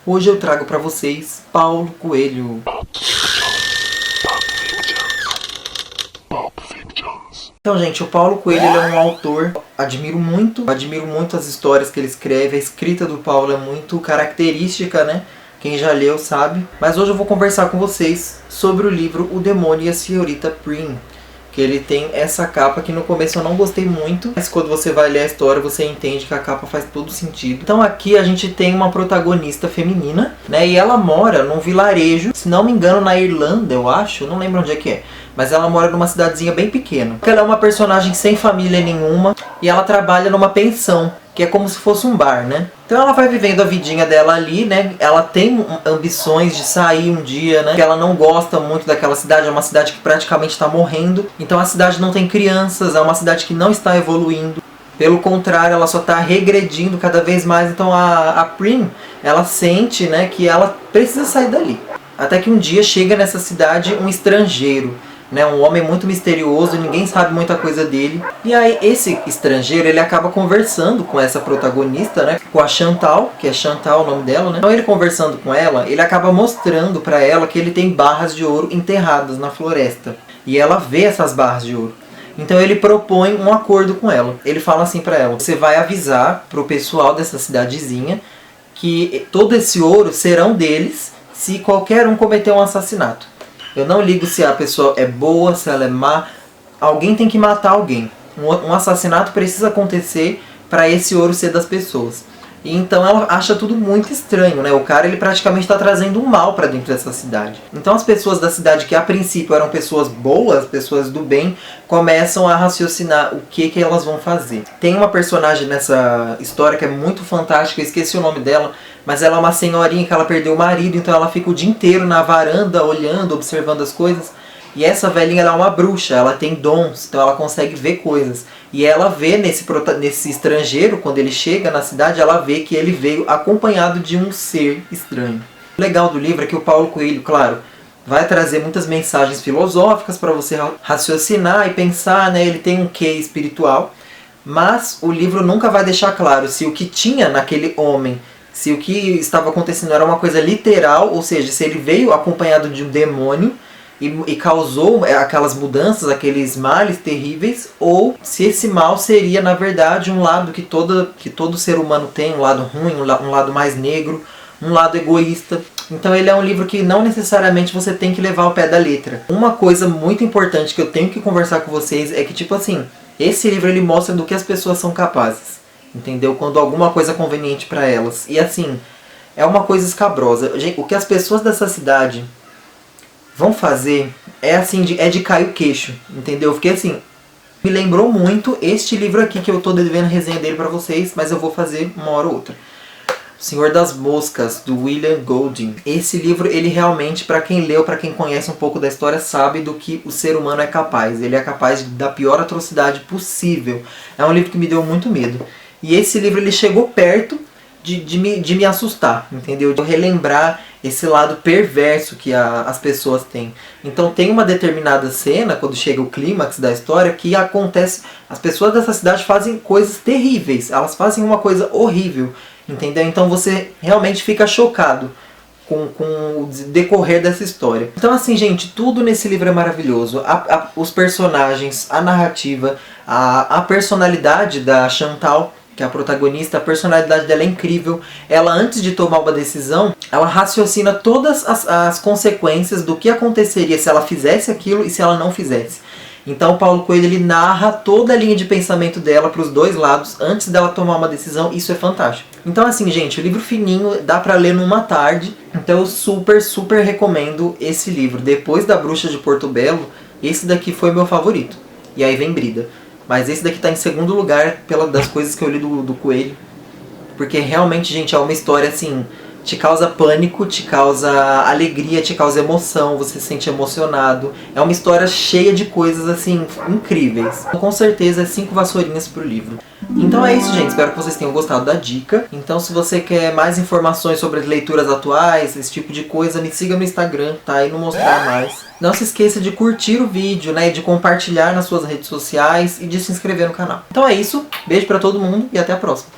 Hoje eu trago pra vocês Paulo Coelho. Então, gente, o Paulo Coelho ele é um autor, admiro muito as histórias que ele escreve, a escrita do Paulo é muito característica, né? Quem já leu sabe. Mas hoje eu vou conversar com vocês sobre o livro O Demônio e a Senhorita Prim. Que ele tem essa capa que no começo eu não gostei muito, mas quando você vai ler a história você entende que a capa faz todo sentido. Então aqui a gente tem uma protagonista feminina, né? E ela mora num vilarejo, se não me engano na Irlanda, eu acho, não lembro onde é que é. Mas ela mora numa cidadezinha bem pequena. Ela é uma personagem sem família nenhuma e ela trabalha numa pensão, que é como se fosse um bar, né? Então ela vai vivendo a vidinha dela ali, né? Ela tem ambições de sair um dia, né? Porque ela não gosta muito daquela cidade, é uma cidade que praticamente está morrendo. Então a cidade não tem crianças, é uma cidade que não está evoluindo. Pelo contrário, ela só está regredindo cada vez mais. Então a Prim, ela sente, né, que ela precisa sair dali. Até que um dia chega nessa cidade um estrangeiro, né, um homem muito misterioso, ninguém sabe muita coisa dele. E aí esse estrangeiro, ele acaba conversando com essa protagonista, né, com a Chantal, que é Chantal o nome dela, né. Então ele conversando com ela, ele acaba mostrando pra ela que ele tem barras de ouro enterradas na floresta. E ela vê essas barras de ouro. Então ele propõe um acordo com ela. Ele fala assim pra ela: você vai avisar pro pessoal dessa cidadezinha que todo esse ouro serão deles se qualquer um cometer um assassinato. Eu não ligo se a pessoa é boa, se ela é má. Alguém tem que matar alguém. Um assassinato precisa acontecer para esse ouro ser das pessoas. E então ela acha tudo muito estranho, né? O cara ele praticamente está trazendo um mal para dentro dessa cidade. Então as pessoas da cidade que a princípio eram pessoas boas, pessoas do bem, começam a raciocinar o que elas vão fazer. Tem uma personagem nessa história que é muito fantástica, eu esqueci o nome dela, mas ela é uma senhorinha que ela perdeu o marido, então ela fica o dia inteiro na varanda olhando, observando as coisas. E essa velhinha ela é uma bruxa, ela tem dons, então ela consegue ver coisas. E ela vê nesse estrangeiro, quando ele chega na cidade, ela vê que ele veio acompanhado de um ser estranho. O legal do livro é que o Paulo Coelho, claro, vai trazer muitas mensagens filosóficas para você raciocinar e pensar, né? Ele tem um quê espiritual, mas o livro nunca vai deixar claro se o que tinha naquele homem, se o que estava acontecendo era uma coisa literal, ou seja, se ele veio acompanhado de um demônio, e causou aquelas mudanças, aqueles males terríveis, ou se esse mal seria na verdade um lado que todo ser humano tem, um lado ruim, um lado mais negro, um lado egoísta. Então ele é um livro que não necessariamente você tem que levar ao pé da letra. Uma coisa muito importante que eu tenho que conversar com vocês é que, tipo assim, esse livro ele mostra do que as pessoas são capazes, entendeu? Quando alguma coisa é conveniente para elas. E assim, é uma coisa escabrosa. O que as pessoas dessa cidade vão fazer é assim, é de cair o queixo, entendeu? Porque assim, me lembrou muito este livro aqui que eu tô devendo resenha dele pra vocês, mas eu vou fazer uma hora ou outra. O Senhor das Moscas, do William Golding. Esse livro, ele realmente, pra quem leu, pra quem conhece um pouco da história, sabe do que o ser humano é capaz. Ele é capaz da pior atrocidade possível. É um livro que me deu muito medo. E esse livro, ele chegou perto de me assustar, entendeu? De relembrar esse lado perverso que as pessoas têm. Então tem uma determinada cena, quando chega o clímax da história, que acontece, as pessoas dessa cidade fazem coisas terríveis, elas fazem uma coisa horrível, entendeu? Então você realmente fica chocado com o decorrer dessa história. Então assim, gente, tudo nesse livro é maravilhoso. Os personagens, a narrativa, a personalidade da Chantal, que é a protagonista, a personalidade dela é incrível. Ela, antes de tomar uma decisão, ela raciocina todas as consequências do que aconteceria se ela fizesse aquilo e se ela não fizesse. Então o Paulo Coelho ele narra toda a linha de pensamento dela para os dois lados antes dela tomar uma decisão. Isso é fantástico. Então assim, gente, o livro fininho, dá para ler numa tarde. Então eu super recomendo esse livro. Depois da Bruxa de Porto Belo, esse daqui foi meu favorito. E aí vem Brida. Mas esse daqui tá em segundo lugar das coisas que eu li do Coelho. Porque realmente, gente, é uma história assim, te causa pânico, te causa alegria, te causa emoção, você se sente emocionado. É uma história cheia de coisas assim, incríveis. Com certeza é 5 vassourinhas pro livro. Então é isso, gente, espero que vocês tenham gostado da dica. Então se você quer mais informações sobre as leituras atuais, esse tipo de coisa, me siga no Instagram, tá? E não mostrar mais. Não se esqueça de curtir o vídeo, né? De compartilhar nas suas redes sociais e de se inscrever no canal. Então é isso, beijo pra todo mundo e até a próxima.